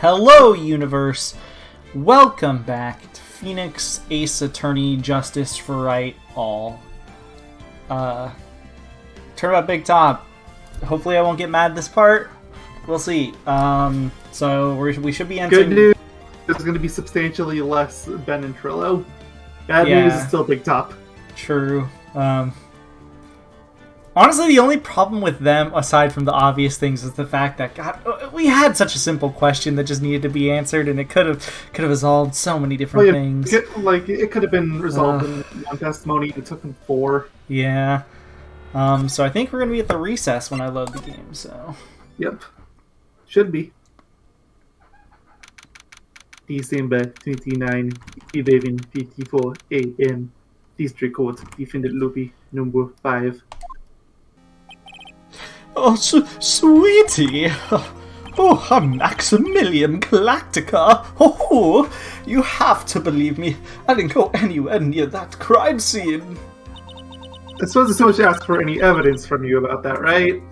Hello, universe! Welcome back to Phoenix Ace Attorney Justice for Wright all. Turnabout Big Top. Hopefully I won't get mad this part. We'll see. So we should be entering... Good news, there's going to be substantially less Ben and Trillo. Bad news is still Big Top. True. Honestly, the only problem with them, aside from the obvious things, is the fact that we had such a simple question that just needed to be answered, and it could have resolved so many different things. It could have been resolved in one testimony. It took them 4. Yeah. So I think we're gonna be at the recess when I load the game. So. Yep. Should be. December 29, 11:54 a.m. District Court, Defendant Lupi, number 5. Oh, sweetie! Oh, a Maximilian Galactica! Oh, you have to believe me. I didn't go anywhere near that crime scene. I suppose it's so much to ask for any evidence from you about that, right?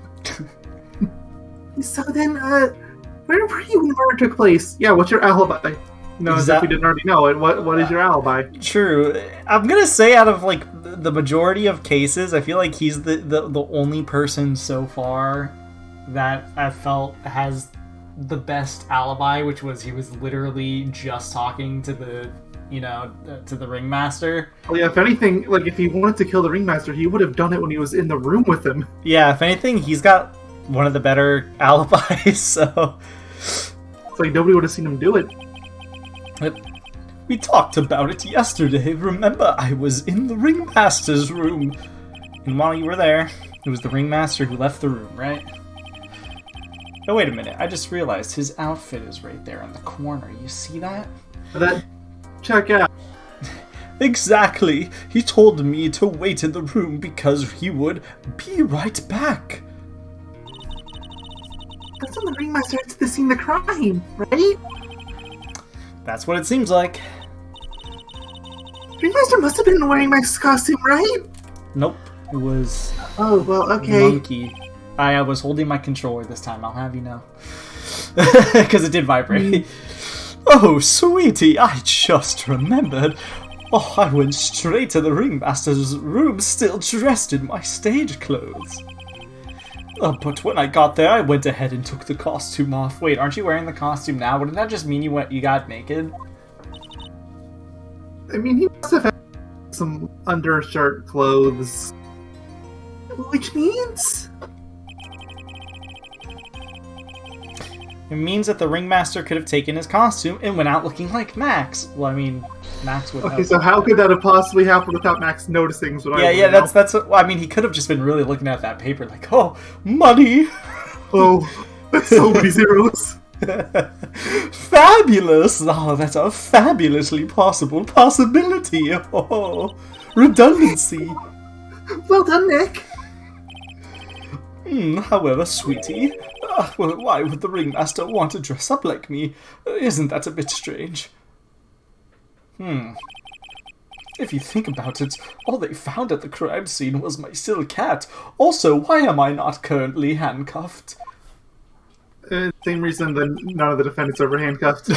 So then, where were you when the murder took place? Yeah, what's your alibi? No, as if we didn't already know it. What is your alibi? True. I'm gonna say out of like the majority of cases, I feel like he's the only person so far that I felt has the best alibi, which was he was literally just talking to the to the ringmaster. Well, yeah, if anything, like if he wanted to kill the ringmaster, he would have done it when he was in the room with him. Yeah, if anything, he's got one of the better alibis, so it's like nobody would have seen him do it. We talked about it yesterday. Remember, I was in the ringmaster's room. And while you were there, it was the ringmaster who left the room, right? Oh, wait a minute. I just realized his outfit is right there in the corner. You see that? Check out. Exactly. He told me to wait in the room because he would be right back. That's when the ringmaster had to scene the crime, right? That's what it seems like. Ringmaster must have been wearing Max's costume, right? Nope. It was... Oh, well, okay. Monkey. I was holding my controller this time, I'll have you know. Because it did vibrate. Oh, sweetie, I just remembered. Oh, I went straight to the ringmaster's room still dressed in my stage clothes. But when I got there, I went ahead and took the costume off. Wait, aren't you wearing the costume now? Wouldn't that just mean you got naked? I mean, he must have had some undershirt clothes. Which means? It means that the ringmaster could have taken his costume and went out looking like Max. Well, I mean, Max would have... Okay, so how could that have possibly happened without Max noticing? That's what, I mean, he could have just been really looking at that paper like, oh, money! Oh, that's so many zeros. Fabulous! Oh, that's a fabulously possible possibility. Oh, redundancy. Well done, Nick. However, sweetie, why would the ringmaster want to dress up like me? Isn't that a bit strange? If you think about it, all they found at the crime scene was my silk cat. Also, why am I not currently handcuffed? Same reason that none of the defendants are ever handcuffed.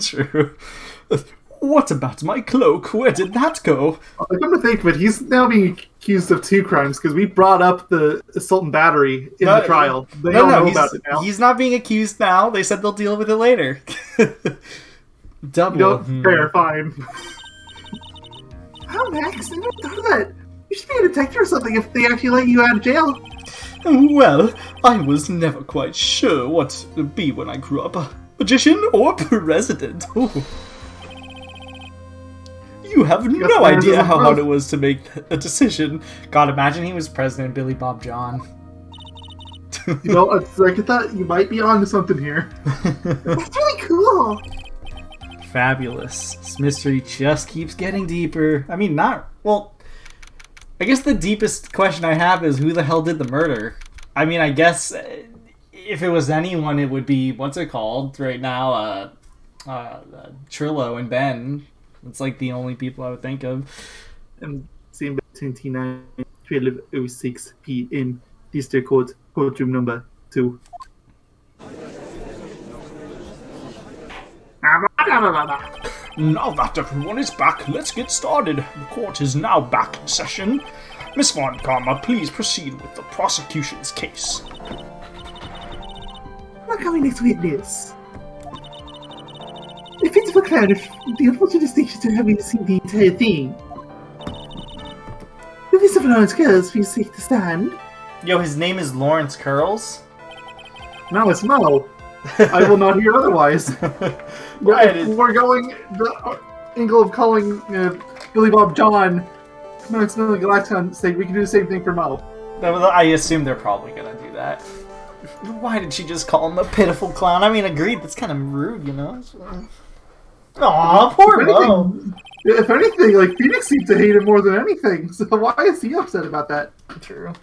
True. What about my cloak? Where did that go? I come to think of it, he's now being accused of 2 crimes because we brought up the assault and battery in the trial. They all know about it now. He's not being accused now. They said they'll deal with it later. Double. No, fair, fine. Wow, Max, I never thought of that. You should be a detective or something if they actually let you out of jail. Well, I was never quite sure what to be when I grew up. A magician or president. Ooh. You have no idea how hard it was to make a decision. God, imagine he was President Billy Bob John. It's like I thought you might be onto something here. That's really cool. Fabulous. This mystery just keeps getting deeper. I mean, well, I guess the deepest question I have is who the hell did the murder? I mean, I guess if it was anyone, it would be, what's it called right now? Trillo and Ben. It's like the only people I would think of. And same 29, 12:06 p.m. District Court, courtroom number 2. Now that everyone is back, let's get started. The court is now back in session. Miss Von Karma, please proceed with the prosecution's case. Not coming next witness. The principal clown of the unfortunate distinction to having seen the entire thing. The Mr. Lawrence Curls, please take the stand. Yo, his name is Lawrence Curls? No, it's Mo. I will not hear otherwise. We're going the angle of calling Billy Bob John Maximilian Galacton. Say we can do the same thing for Mo. I assume they're probably gonna do that. Why did she just call him a pitiful clown? I mean, agreed, that's kind of rude, you know? Aw, poor Mo. If anything, like, Phoenix seems to hate him more than anything, so why is he upset about that? True.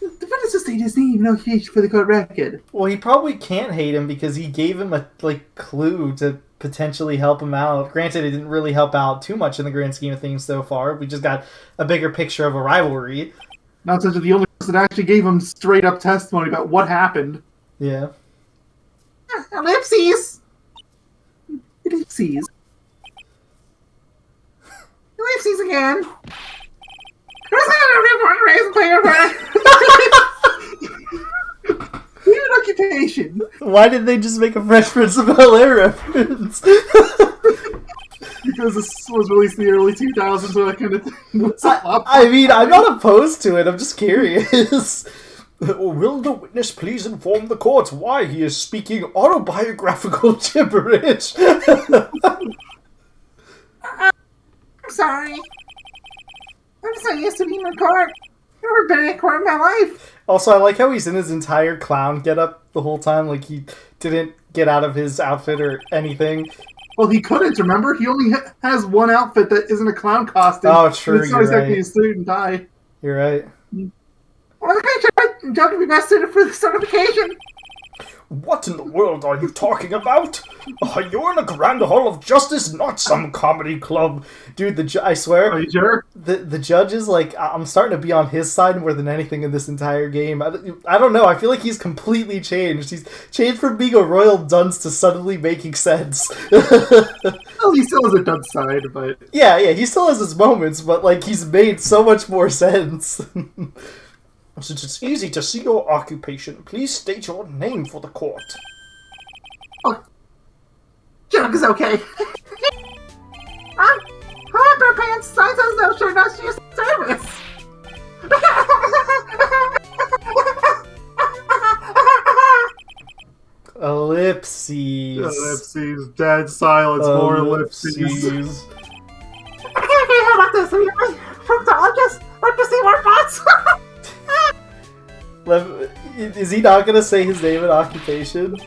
The witness just state his name, no huge for the court record. Well, he probably can't hate him because he gave him a, clue to potentially help him out. Granted, it didn't really help out too much in the grand scheme of things so far. We just got a bigger picture of a rivalry. Not such that the only person that actually gave him straight-up testimony about what happened. Yeah. Ellipses! Ellipses. Ellipses again! Weird occupation. Why did they just make a Fresh Prince of Bel-Air reference? Because this was released in the early 2000s, so that kind of thing. I mean, I'm not opposed to it. I'm just curious. Will the witness please inform the court why he is speaking autobiographical gibberish? I'm sorry. I'm so used to being in court. I've never been in court in my life. Also, I like how he's in his entire clown getup the whole time. Like, he didn't get out of his outfit or anything. Well, he couldn't, remember? He only has one outfit that isn't a clown costume. Oh, true, it's not exactly a suit and tie. You're right. Well, okay, Joe can be best suited for this sort of occasion. What in the world are you talking about? You're in a grand hall of justice, not some comedy club. Dude, I swear. Are you sure? The judge is like, I'm starting to be on his side more than anything in this entire game. I don't know, I feel like he's completely changed. He's changed from being a royal dunce to suddenly making sense. Well, he still has a dunce side, but... Yeah, he still has his moments, but, like, he's made so much more sense. Since it's easy to see your occupation, please state your name for the court. Oh, junk is okay. Hyper Pants signs us no shirt, not use service. Ellipses. Ellipses, dead silence, more ellipses. Okay, how about this? Are you proctologist? Like to see more butts? Is he not gonna say his name and occupation?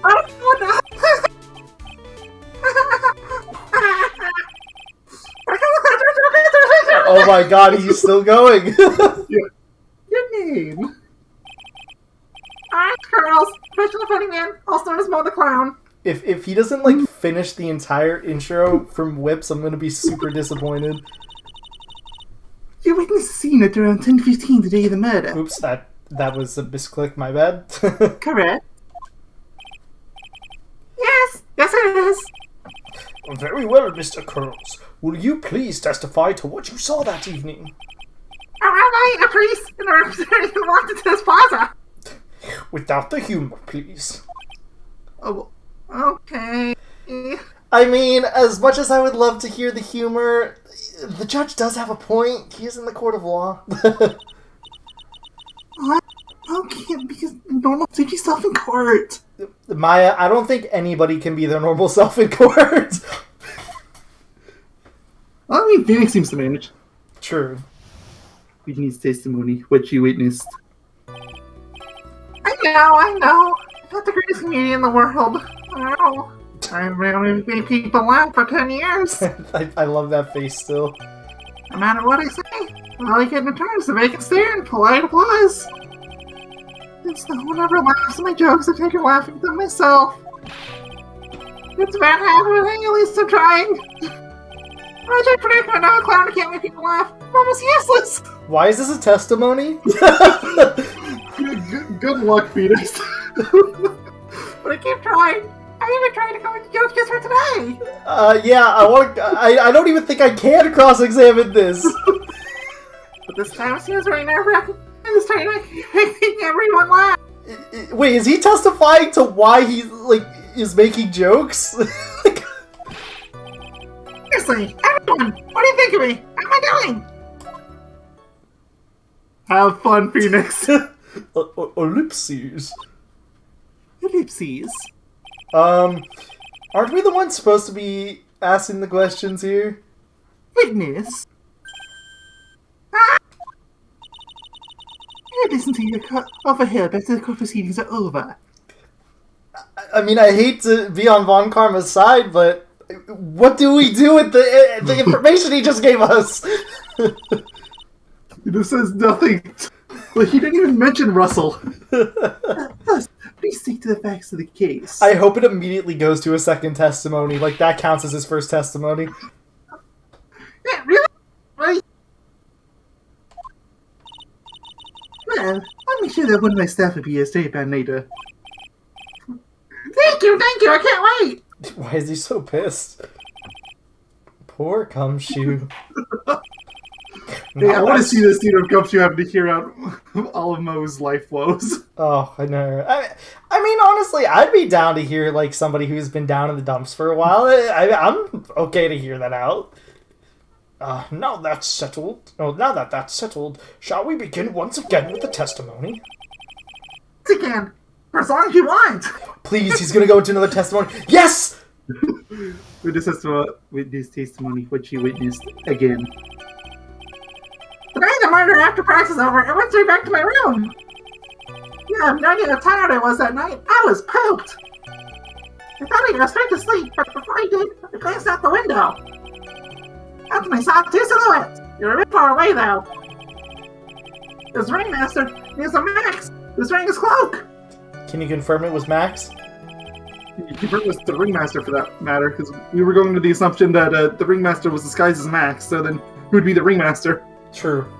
Oh my god, he's still going! Your name? Alright, Curls, professional funny man, also known as Mo the Clown. If he doesn't, like, finish the entire intro from Whips, I'm gonna be super disappointed. You witnessed the scene at around 10:15 the day of the murder. Oops, that was a misclick, my bad. Correct. Yes it is. Very well, Mr. Curls. Will you please testify to what you saw that evening? I, a priest, and a representative walked into this plaza. Without the humor, please. Oh, okay. I mean, as much as I would love to hear the humor, the judge does have a point. He is in the court of law. Okay, because normal take yourself in court. Maya, I don't think anybody can be their normal self in court. I mean, Phoenix seems to manage. True. We need testimony, what you witnessed. I know. I'm not the greatest comedian in the world. I know. I've really made people laugh for 10 years. I love that face still. No matter what I say, all I get in return is a vacant stare and polite applause. It's no one ever laughs at my jokes, I take her laughing at them myself. It's bad happening, at least I'm trying. I try to predict I know a clown can't make people laugh. I'm almost useless. Why is this a testimony? Good luck, Phoenix. But I keep trying. I even tried to come with jokes just for today. Yeah, I don't even think I can cross-examine this. But this time it seems very nerve-wracking. And this time making everyone laugh. Wait, is he testifying to why he, like, is making jokes? Seriously, everyone, what do you think of me? How am I doing? Have fun, Phoenix. Ellipses. Ellipses? Aren't we the ones supposed to be asking the questions here? Witness? Ah! I listen to you over here, but the court proceedings are over. I mean, I hate to be on Von Karma's side, but what do we do with the information he just gave us? It just says nothing. Well, he didn't even mention Russell. Please stick to the facts of the case. I hope it immediately goes to a second testimony. Like, that counts as his first testimony. Yeah, really? Right? Well, I'll make sure that one of my staff will be a straight band later. Thank you, I can't wait! Why is he so pissed? Poor Gumshoe. Hey, I want to see this scene of Gumshoe having to hear out all of Moe's life woes. Oh, I know. I mean, honestly, I'd be down to hear, like, somebody who's been down in the dumps for a while. I'm okay to hear that out. Now that that's settled, shall we begin once again with the testimony? Once again, for as long as you want. Please, he's gonna go into another testimony. Yes! Witness testimony, what you witnessed again. The night the murder after practice was over, I went straight back to my room. Yeah, I have no idea how tired I was that night. I was pooped. I thought I'd go straight to sleep, but before I did, I glanced out the window. That's when I saw two silhouettes. They were a bit far away, though. There's the ringmaster, and there's a Max, who's wearing his cloak. Can you confirm it was Max? You confirm it was the ringmaster, for that matter, because we were going to the assumption that the ringmaster was disguised as Max, so then who would be the ringmaster? True.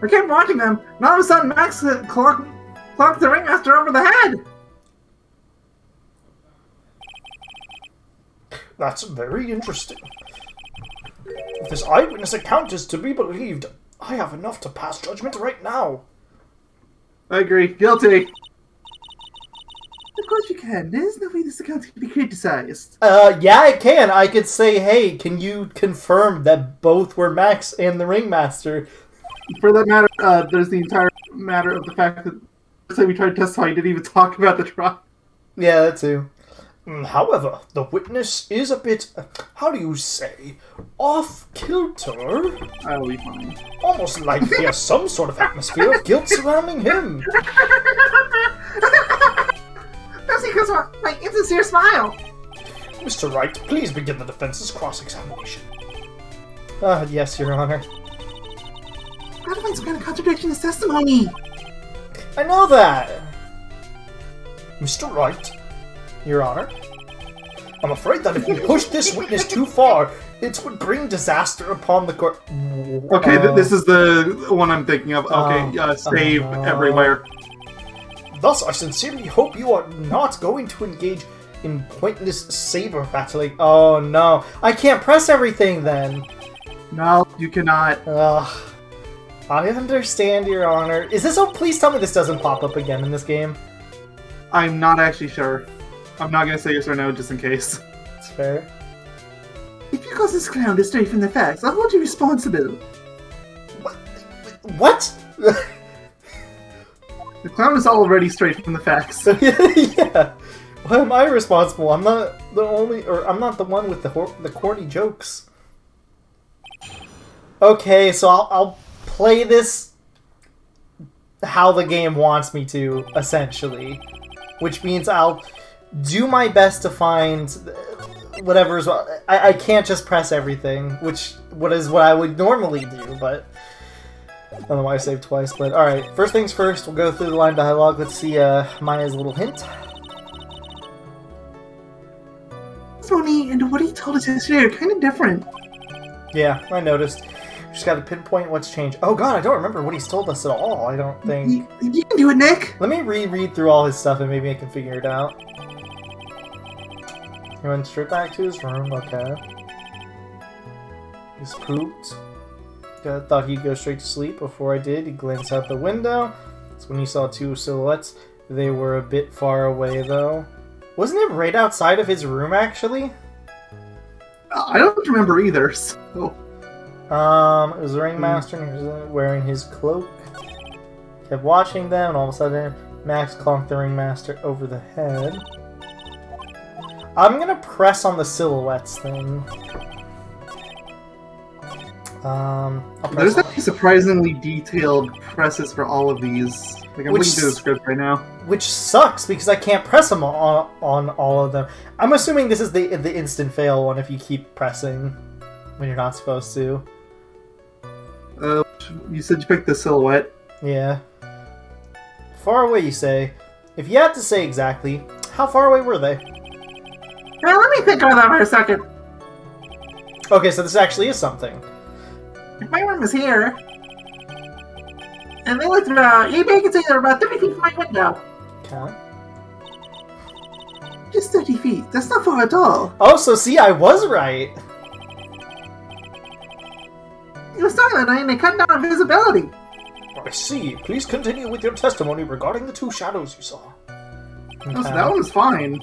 I kept watching them, and all of a sudden Max clocked the ringmaster over the head. That's very interesting. If this eyewitness account is to be believed, I have enough to pass judgment right now. I agree. Guilty. Of course you can. There's no way this account can be criticized. Yeah, it can. I could say, hey, can you confirm that both were Max and the ringmaster? For that matter, there's the entire matter of the fact that the time we tried to testify, he didn't even talk about the trial. Yeah, that too. However, the witness is a bit, how do you say, off-kilter? I'll be fine. Almost like there's some sort of atmosphere of guilt surrounding him. That's because of my insincere smile. Mr. Wright, please begin the defense's cross-examination. Yes, Your Honor. I've got to find some kind of contradiction in his testimony. I know that. Mr. Wright, Your Honor, I'm afraid that if we push this witness too far, it would bring disaster upon the court. Okay, this is the one I'm thinking of. Okay, save everywhere. Thus, I sincerely hope you are not going to engage in pointless saber battling. Oh no, I can't press everything then. No, you cannot. I understand, Your Honor. Is this? Oh, please tell me this doesn't pop up again in this game. I'm not actually sure. I'm not gonna say yes or no just in case. It's fair. If you cause this clown to stray from the facts, I'll hold you responsible. What? The clown is already straight from the facts. Yeah. Why am I responsible? I'm not the only, or I'm not the one with the corny jokes. Okay, so I'll play this how the game wants me to, essentially. Which means I'll do my best to find whatever's... I can't just press everything, which is what I would normally do, but... I don't know why I saved twice, but alright. First things first, we'll go through the line dialogue. Let's see Maya's little hint. Tony and what he told us yesterday are kind of different. Yeah, I noticed. Just gotta pinpoint what's changed. Oh god, I don't remember what he's told us at all, I don't think. You can do it, Nick! Let me reread through all his stuff and maybe I can figure it out. He went straight back to his room, okay. He's pooped. Thought he'd go straight to sleep. Before I did, he glanced out the window. That's when he saw two silhouettes. They were a bit far away, though. Wasn't it right outside of his room, actually? I don't remember either, so... It was the ringmaster, and he was wearing his cloak. Kept watching them, and all of a sudden, Max conked the ringmaster over the head. I'm gonna press on the silhouettes thing. There's actually surprisingly detailed presses for all of these. Like, I'm looking through the script right now. Which sucks, because I can't press them on all of them. I'm assuming this is the instant fail one if you keep pressing when you're not supposed to. You said you picked the silhouette. Yeah. Far away, you say. If you had to say exactly, how far away were they? Now, let me think about that for a second. Okay, so this actually is something. If my room is here, and they looked about, you can say they're about 30 feet from my window. Okay. Just 30 feet. That's not far at all. Oh, so see, I was right. It was starting that night and they cut down on visibility. I see. Please continue with your testimony regarding the two shadows you saw. Okay. So that one was fine.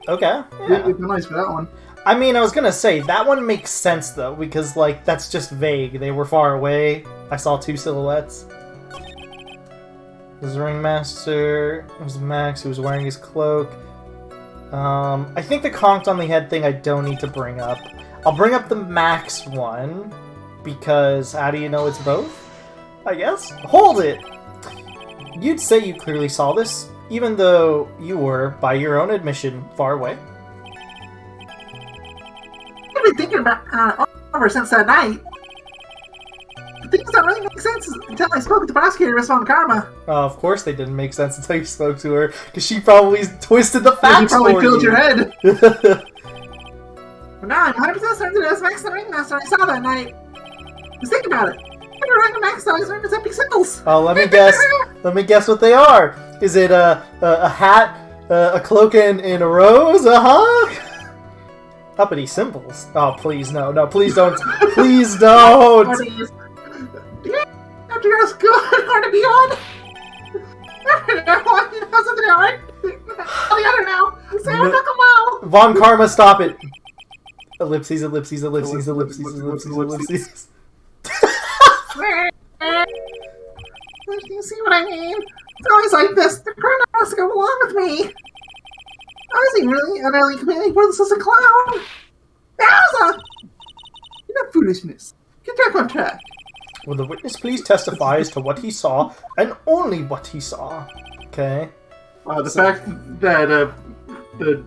Okay. Yeah. It's nice for that one. I mean, I was gonna say, that one makes sense, though, because, like, that's just vague. They were far away. I saw two silhouettes. It was the ringmaster. It was Max, who was wearing his cloak. I think the conked on the head thing I don't need to bring up. I'll bring up the Max one, because how do you know it's both? I guess? Hold it! You'd say you clearly saw this, even though you were, by your own admission, far away. I've been thinking about ever since that night. Things don't really make sense until I spoke with the prosecutor, Miss Von Karma. Of course they didn't make sense until you spoke to her, because she probably twisted the facts for you. She probably filled your head. But now I'm 100% certain that it was Max the Ringmaster I saw that night. Just think about it. I'm going to Max those his epic symbols. Oh, let me guess. Let me guess what they are. Is it a hat, a cloak, and a rose? Uppity symbols. Oh, please, no. No, please don't. Please don't. Yeah, after your school, hard to be on. Something hard. The other now. Say, no. Come on. Von Karma, stop it. Ellipses, ellipses, ellipses, ellipses, ellipses, ellipses. You see what I mean? It's always like this. The crew knows to go along with me. I was really utterly completely worthless as a clown. Bowser! Enough foolishness. Get back on track. Will the witness please testify as to what he saw, and only what he saw? Okay. The fact that the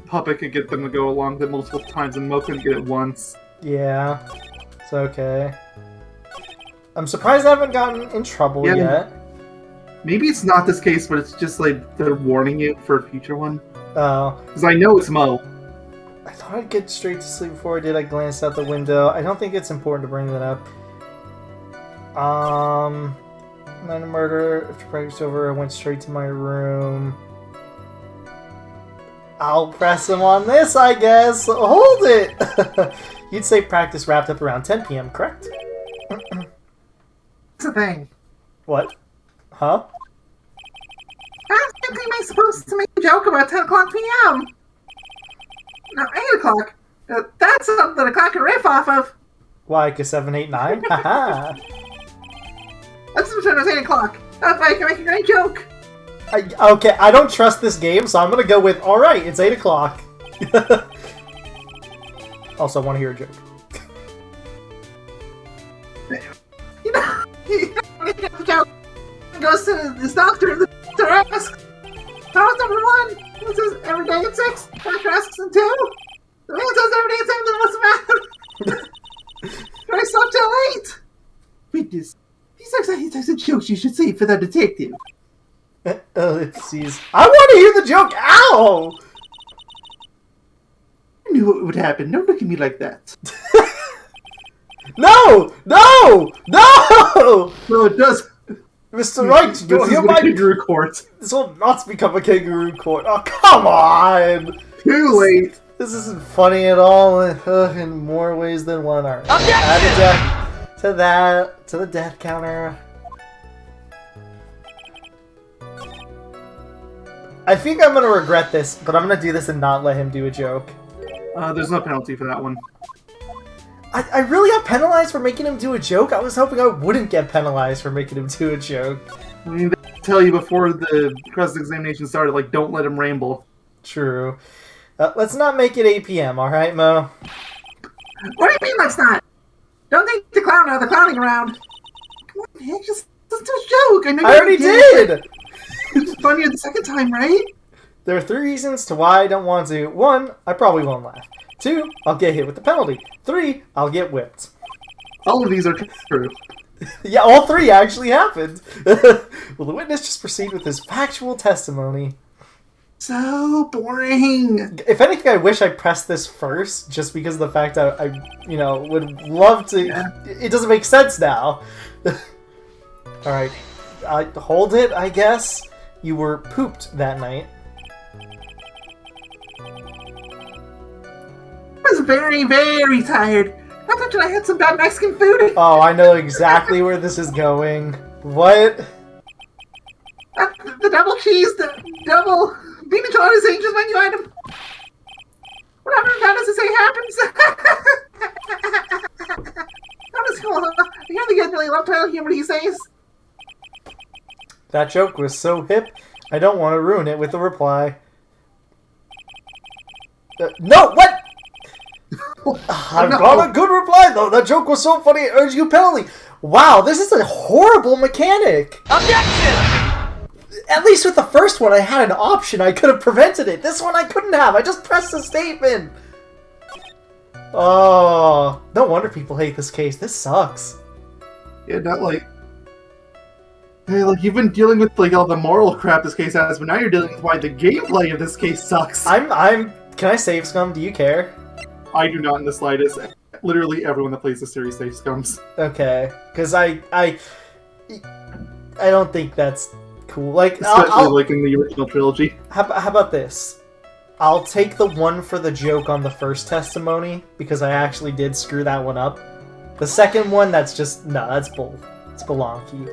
puppet could get them to go along with it multiple times and Mo couldn't get it once. Yeah. It's okay. I'm surprised I haven't gotten in trouble yet. Maybe it's not this case, but it's just like they're warning you for a future one. Oh. Because I know it's Mo. I thought I'd get straight to sleep before I did. I glanced out the window. I don't think it's important to bring that up. Night of murder. After practice over, I went straight to my room. I'll press him on this, I guess. Hold it! You'd say practice wrapped up around 10 p.m., correct? That's the thing. What? Huh? I think am I supposed to make a joke about 10 o'clock p.m.? No, 8 o'clock. That's something that a clock can riff off of. Why, cause 7, 8, 9? Haha! That's the turn 8 o'clock. I can make a great joke. Okay, I don't trust this game, so I'm gonna go with, alright, it's 8 o'clock. Also, I want to hear a joke. You know, the joke goes to this doctor and the doctor asks, how's number 1? He says, every day at 6. The doctor asks him 2. The man says, every day at 7, then what's the matter? I slept till 8. Witness. These are exactly the types of jokes you should say for the detective. Ellipses. I want to hear the joke! Ow! I knew what would happen. Don't look at me like that. No! No! No! No, it does. Mr. Wright, you're hereby... kangaroo court. This will not become a kangaroo court. Oh, come on! Too late. This isn't funny at all in more ways than one. Alright. Add a death to the death counter. I think I'm gonna regret this, but I'm gonna do this and not let him do a joke. There's no penalty for that one. I really got penalized for making him do a joke? I was hoping I wouldn't get penalized for making him do a joke. I mean, they tell you before the cross-examination started, like, don't let him ramble. True. Let's not make it 8 p.m., alright, Mo? What do you mean let's not? Don't take the clown out of the clowning around. Come on, man, just do a joke. I know I already did! It's funnier the second time, right? There are 3 reasons to why I don't want to. 1, I probably won't laugh. 2, I'll get hit with the penalty. 3, I'll get whipped. All of these are true. Yeah, all 3 actually happened. Will the witness just proceed with his factual testimony? So boring. If anything, I wish I pressed this first, just because of the fact I would love to. Yeah. It doesn't make sense now. Alright. Hold it, I guess. You were pooped that night. I was very, very tired. I thought I had some bad Mexican food. Oh, I know exactly where this is going. What? The double cheese, the double bean enchiladas Angel's menu item. Whatever that doesn't say happens. That is cool. I hear the guy really love to hear what he says. That joke was so hip, I don't want to ruin it with a reply. No, what? I've got a good reply, though. That joke was so funny, it earns you a penalty. Wow, this is a horrible mechanic. Objection! At least with the first one, I had an option. I could have prevented it. This one, I couldn't have. I just pressed the statement. Oh, no wonder people hate this case. This sucks. Yeah, not like... Hey, like, you've been dealing with, like, all the moral crap this case has, but now you're dealing with why the gameplay of this case sucks. Can I save scum? Do you care? I do not in the slightest. Literally everyone that plays the series save scums. Okay, because I don't think that's cool. Like, especially like in the original trilogy. How about this? I'll take the one for the joke on the first testimony, because I actually did screw that one up. The second one, that's just... No, that's bull. It's balonky.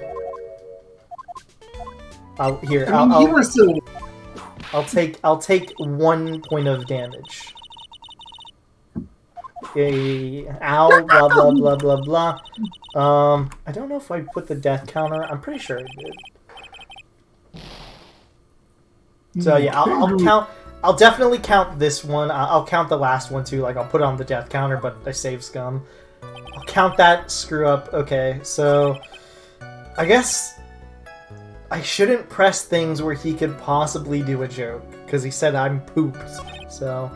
I'll take 1 point of damage. Okay. Ow, blah, blah, blah, blah, blah. I don't know if I put the death counter. I'm pretty sure I did. So yeah, I'll count... I'll definitely count this one. I'll count the last one too. Like, I'll put it on the death counter, but I saved scum. I'll count that screw up. Okay, so... I guess... I shouldn't press things where he could possibly do a joke, because he said I'm pooped. So...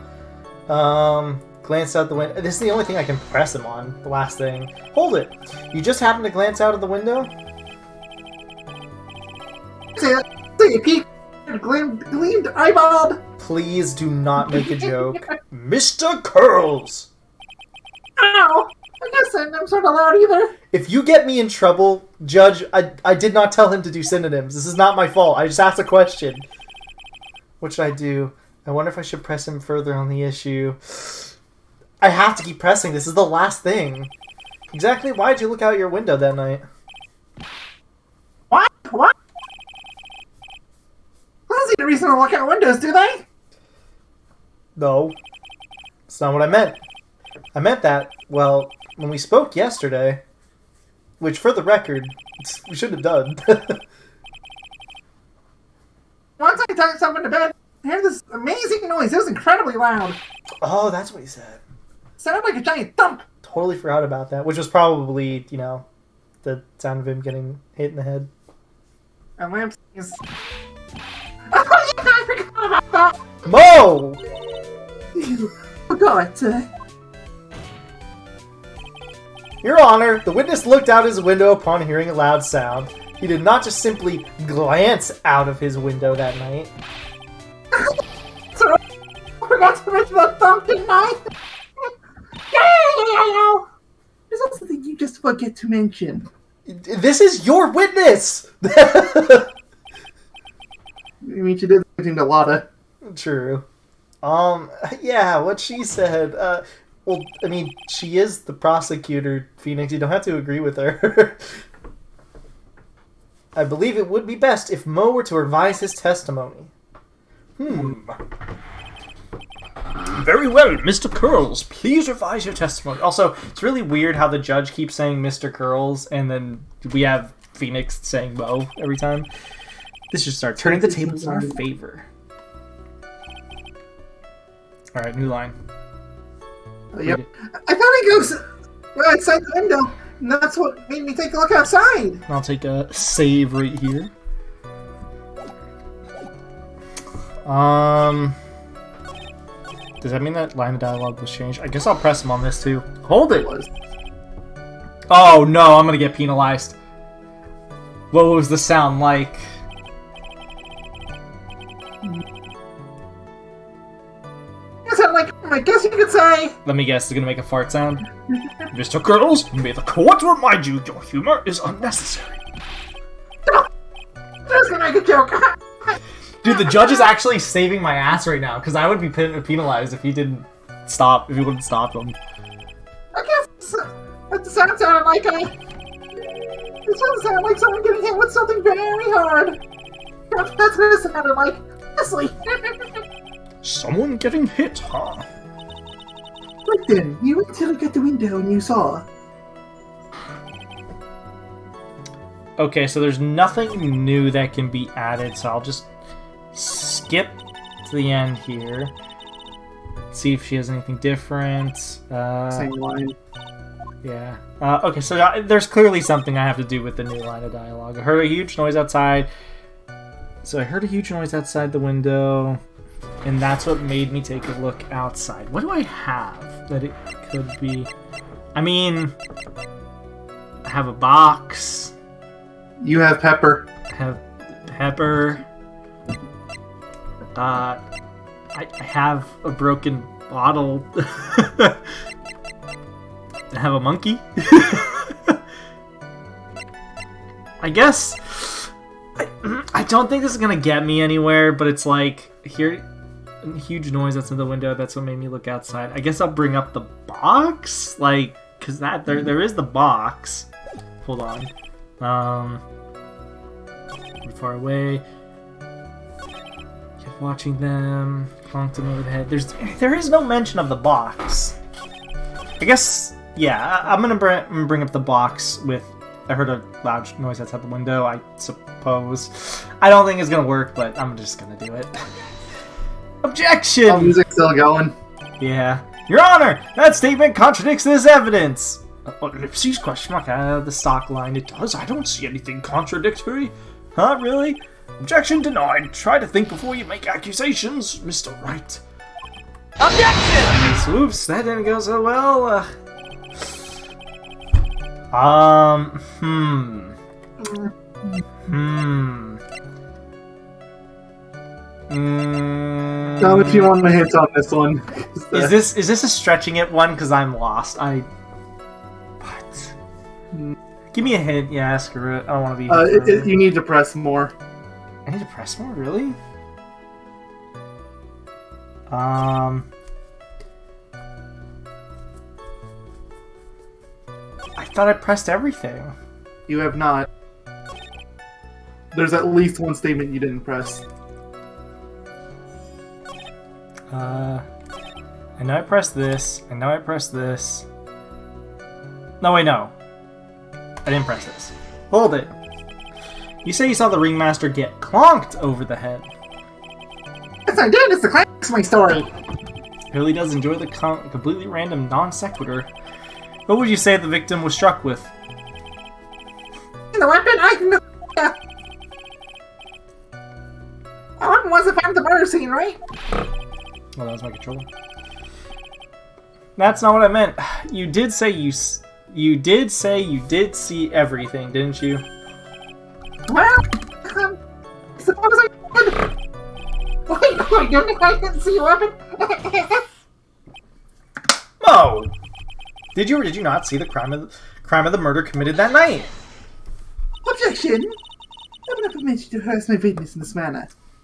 glance out the window. This is the only thing I can press him on. The last thing. Hold it! You just happened to glance out of the window? See a peek. Gleamed eyeballed. Please do not make a joke. Mr. Curls! Ow! I guess I'm sort of loud either. If you get me in trouble, Judge, I did not tell him to do synonyms. This is not my fault. I just asked a question. What should I do? I wonder if I should press him further on the issue. I have to keep pressing. This is the last thing. Exactly why did you look out your window that night? What? What? That's not a reason to look out windows, do they? No. That's not what I meant. I meant that, well, when we spoke yesterday, which, for the record, we should have done. Once I tucked myself into bed, I heard this amazing noise. It was incredibly loud. Oh, that's what he said. It sounded like a giant thump. Totally forgot about that, which was probably, you know, the sound of him getting hit in the head. And Lamp is... Oh, yeah, I forgot about that. Mo! Forgot. Your Honor, the witness looked out his window upon hearing a loud sound. He did not just simply glance out of his window that night. So, I forgot to mention that thump, didn't I? There's also something you just forget to mention. This is your witness! I mean, she did mention to Lotta. True. Yeah, what she said. Well, I mean, she is the prosecutor, Phoenix. You don't have to agree with her. I believe it would be best if Mo were to revise his testimony. Very well, Mr. Curls. Please revise your testimony. Also, it's really weird how the judge keeps saying Mr. Curls, and then we have Phoenix saying Mo every time. This should start turning the tables in our favor. Alright, new line. Yep. I thought he goes outside the window, and that's what made me take a look outside. I'll take a save right here. Does that mean that line of dialogue was changed? I guess I'll press him on this too. Hold it! Oh no, I'm gonna get penalized. What was the sound like? I guess you could say. Let me guess, it's gonna make a fart sound. Mr. Curls, may the court remind you your humor is unnecessary. Just gonna make a joke. Dude, the judge is actually saving my ass right now, because I would be penalized if he didn't stop, if he wouldn't stop him. I guess that sounded like it sounded like someone getting hit with something very hard. That's what it sounded like. Honestly. Someone getting hit, huh? Right then, you went to look at the window and you saw. Okay, so there's nothing new that can be added, so I'll just skip to the end here. See if she has anything different. Same line. Yeah. Okay, so there's clearly something I have to do with the new line of dialogue. I heard a huge noise outside. So I heard a huge noise outside the window, and that's what made me take a look outside. What do I have that it could be? I mean, I have a box. You have Pepper. I have Pepper. I have a broken bottle. I have a monkey. I guess I don't think this is gonna get me anywhere, but it's like here, huge noise that's in the window. That's what made me look outside. I guess I'll bring up the box, like, cause that there is the box. Hold on. Pretty far away. Kept watching them. Honked them over the head. There is no mention of the box. I guess, yeah, I'm gonna bring up the box with. I heard a loud noise outside the window, I suppose. I don't think it's gonna work, but I'm just gonna do it. Objection! Oh, music's still going. Yeah. Your Honor, that statement contradicts this evidence. Ellipses, question mark, the stock line. It does. I don't see anything contradictory. Huh, really? Objection denied. Try to think before you make accusations, Mr. Wright. Objection! Oops, that didn't go so well. Now if you want my hits on this one. Is this a stretching it one? Because I'm lost. What? Give me a hint. Yeah, screw it. I don't want to be. You need to press more. I need to press more, really? I thought I pressed everything. You have not. There's at least one statement you didn't press. I know I pressed this. I know I pressed this. No, wait, no. I didn't press this. Hold it. You say you saw the ringmaster get clonked over the head. Yes, I did. It's the climax of my story. Really does enjoy the completely random non sequitur. What would you say the victim was struck with? The weapon? I know. The weapon wasn't found at the murder scene, right? Oh, that was my controller. That's not what I meant. You did say you did see everything, didn't you? Well, suppose I did. Wait, I didn't see a weapon. Mo! Did you or did you not see the crime of the murder committed that night? Objection! I would not permit you to harass my witness in this manner.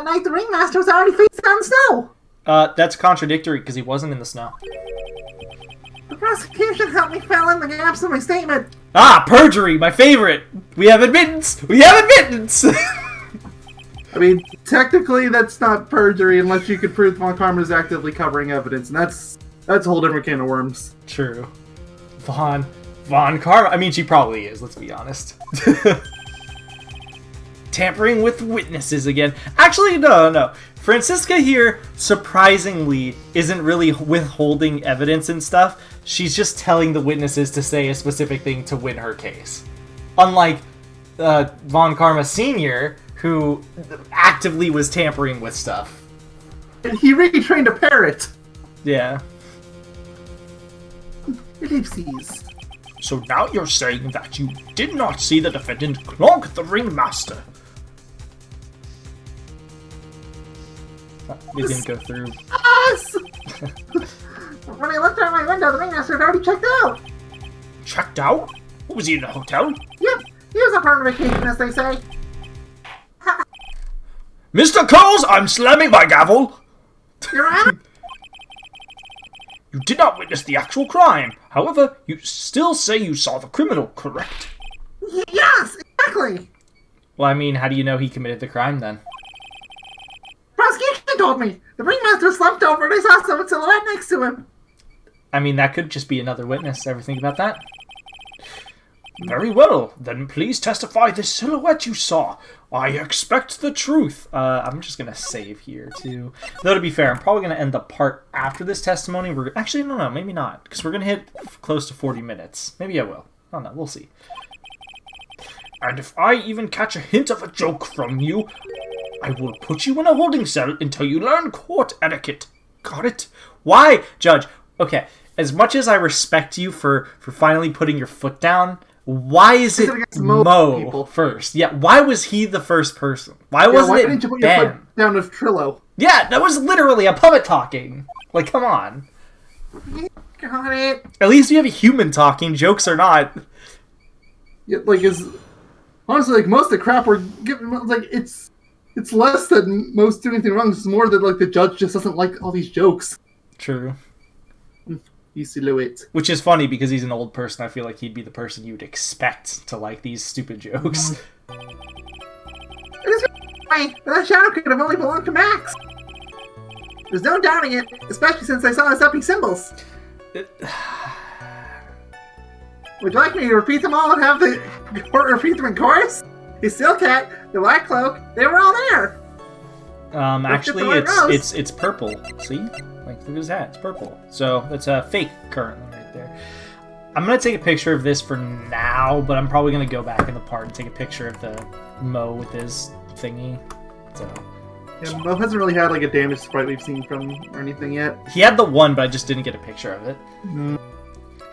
That night the ringmaster was already face down in snow. That's contradictory because he wasn't in the snow. The prosecution helped me fill in the gaps in my statement. Ah, perjury, my favorite. We have admittance. We have admittance. I mean, technically that's not perjury unless you could prove Von Karma is actively covering evidence, and that's a whole different can of worms. True. Von Karma. I mean, she probably is. Let's be honest. Tampering with witnesses again. Actually, no. Francisca here, surprisingly, isn't really withholding evidence and stuff. She's just telling the witnesses to say a specific thing to win her case. Unlike Von Karma Sr., who actively was tampering with stuff. And he retrained a parrot. Yeah. Ellipses. So now you're saying that you did not see the defendant clonk the ringmaster. We didn't go through. Yes! When I looked out my window, the ringmaster had already checked out. Checked out? Was he in the hotel? Yep, he was up on vacation, as they say. Mr. Coles, I'm slamming my gavel! Your Honor? You did not witness the actual crime. However, you still say you saw the criminal, correct? Yes, exactly. Well, I mean, how do you know he committed the crime then? Prosecution told me. The ringmaster slumped over and I saw someone silhouette next to him. I mean, that could just be another witness. Ever think about that? Very well. Then please testify the silhouette you saw. I expect the truth. I'm just going to save here, too. Though, to be fair, I'm probably going to end the part after this testimony. Actually, no, maybe not. Because we're going to hit close to 40 minutes. Maybe I will. I don't know. We'll see. And if I even catch a hint of a joke from you, I will put you in a holding cell until you learn court etiquette. Got it? Why, Judge? Okay, as much as I respect you for finally putting your foot down, why is it Mo first? Yeah, why was he the first person? Why wasn't it didn't you put Ben? your foot down with Trillo? Yeah, that was literally a puppet talking. Like, come on. Got it. At least you have a human talking, jokes or not. Yeah, like, honestly, like, most of the crap we're giving, like, it's less than most do anything wrong. It's more that, like, the judge just doesn't like all these jokes. True. You silhouette. Which is funny because he's an old person. I feel like he'd be the person you'd expect to like these stupid jokes. It is funny, but that shadow could have only belonged to Max. There's no doubting it, especially since I saw his upping symbols. Would you like me to repeat them all and have the court repeat them in chorus? His steel cat, the white cloak, they were all there. Actually, it's purple. See? Like, look at his hat. It's purple. So, it's fake currently right there. I'm going to take a picture of this for now, but I'm probably going to go back in the part and take a picture of the Mo with his thingy. So... Yeah, Mo hasn't really had, like, a damaged sprite we've seen from or anything yet. He had the one, but I just didn't get a picture of it.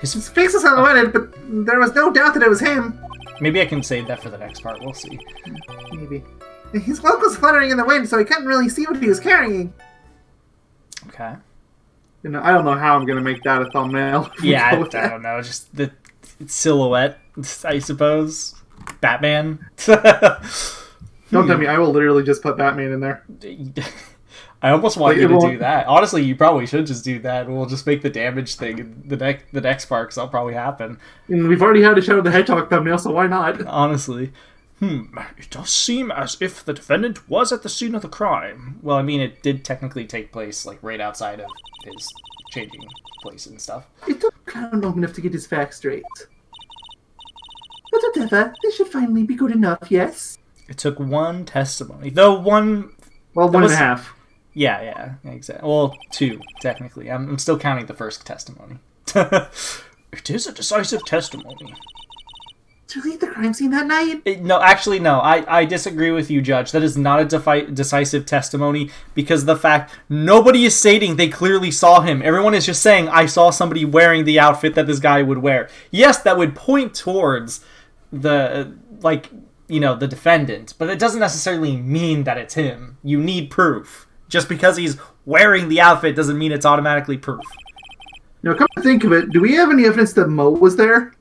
His face was silhouetted, but there was no doubt that it was him. Maybe I can save that for the next part. We'll see. Maybe. His cloak was fluttering in the wind, so he couldn't really see what he was carrying. Okay. You know, I don't know how I'm going to make that a thumbnail. Yeah, I don't know. Just the silhouette, I suppose. Batman. Don't tell me. I will literally just put Batman in there. I almost want you to do that. Honestly, you probably should just do that. We'll just make the damage thing in the next part, because that'll probably happen. And we've already had a Shadow the Hedgehog thumbnail, so why not? Honestly. It does seem as if the defendant was at the scene of the crime. Well, I mean, it did technically take place, like, right outside of his changing place and stuff. It took Clown long enough to get his facts straight. But whatever, this should finally be good enough, yes? It took one testimony. Though one... Well, one and a half. Yeah, exactly. Well, two, technically. I'm still counting the first testimony. It is a decisive testimony. Did you leave the crime scene that night? No. I disagree with you, Judge. That is not a decisive testimony because the fact nobody is stating they clearly saw him. Everyone is just saying, I saw somebody wearing the outfit that this guy would wear. Yes, that would point towards the, the defendant, but it doesn't necessarily mean that it's him. You need proof. Just because he's wearing the outfit doesn't mean it's automatically proof. Now, come to think of it, do we have any evidence that Mo was there?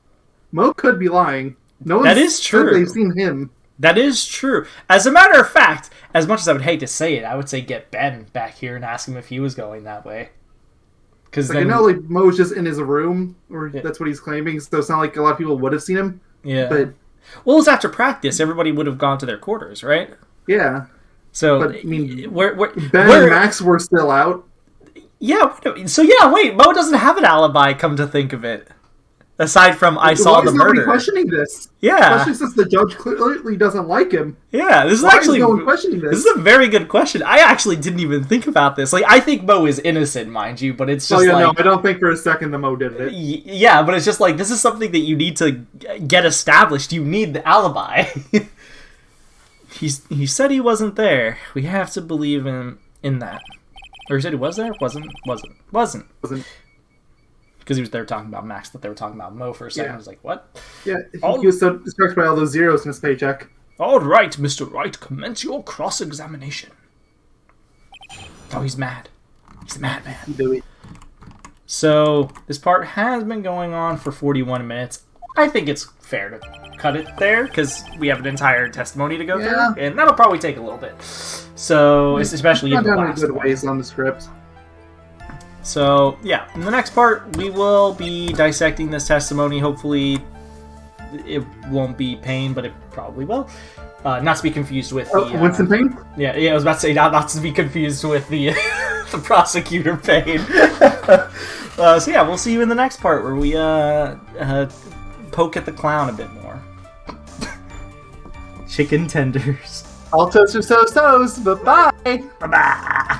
Mo could be lying. No one that is true. They've seen him. That is true. As a matter of fact, as much as I would hate to say it, I would say get Ben back here and ask him if he was going that way. Because I know like Mo's just in his room, or that's what he's claiming. So it's not like a lot of people would have seen him. Yeah. But well, it was after practice. Everybody would have gone to their quarters, right? yeah. So But I mean, Ben Ben and Max were still out. Yeah. So wait. Mo doesn't have an alibi. Come to think of it. Aside from I saw the murder. Questioning this. Yeah. Especially since the judge clearly doesn't like him. Yeah, this is Why actually is no one questioning this? This is a very good question. I actually didn't even think about this. Like, I think Mo is innocent, mind you, but it's just no, I don't think for a second that Mo did it. Yeah, but it's just like this is something that you need to get established. You need the alibi. He said he wasn't there. We have to believe him in that. Or he said he was there? Wasn't. Because he was there talking about Max, but they were talking about Mo for a second. Yeah. I was like, what? Yeah, he was so distracted by all those zeros in his paycheck. All right, Mr. Wright, commence your cross-examination. Oh, he's mad. He's a madman. Do it. So, this part has been going on for 41 minutes. I think it's fair to cut it there, because we have an entire testimony to go through, and that'll probably take a little bit. So, it's especially in the last good one. ways on the script. So, yeah, in the next part, we will be dissecting this testimony. Hopefully, it won't be pain, but it probably will. Not to be confused with the... Winston Payne? Yeah, I was about to say, not to be confused with the the prosecutor Payne. So, yeah, we'll see you in the next part, where we poke at the clown a bit more. Chicken tenders. All toasters, toast, toast. Bye-bye. Bye-bye.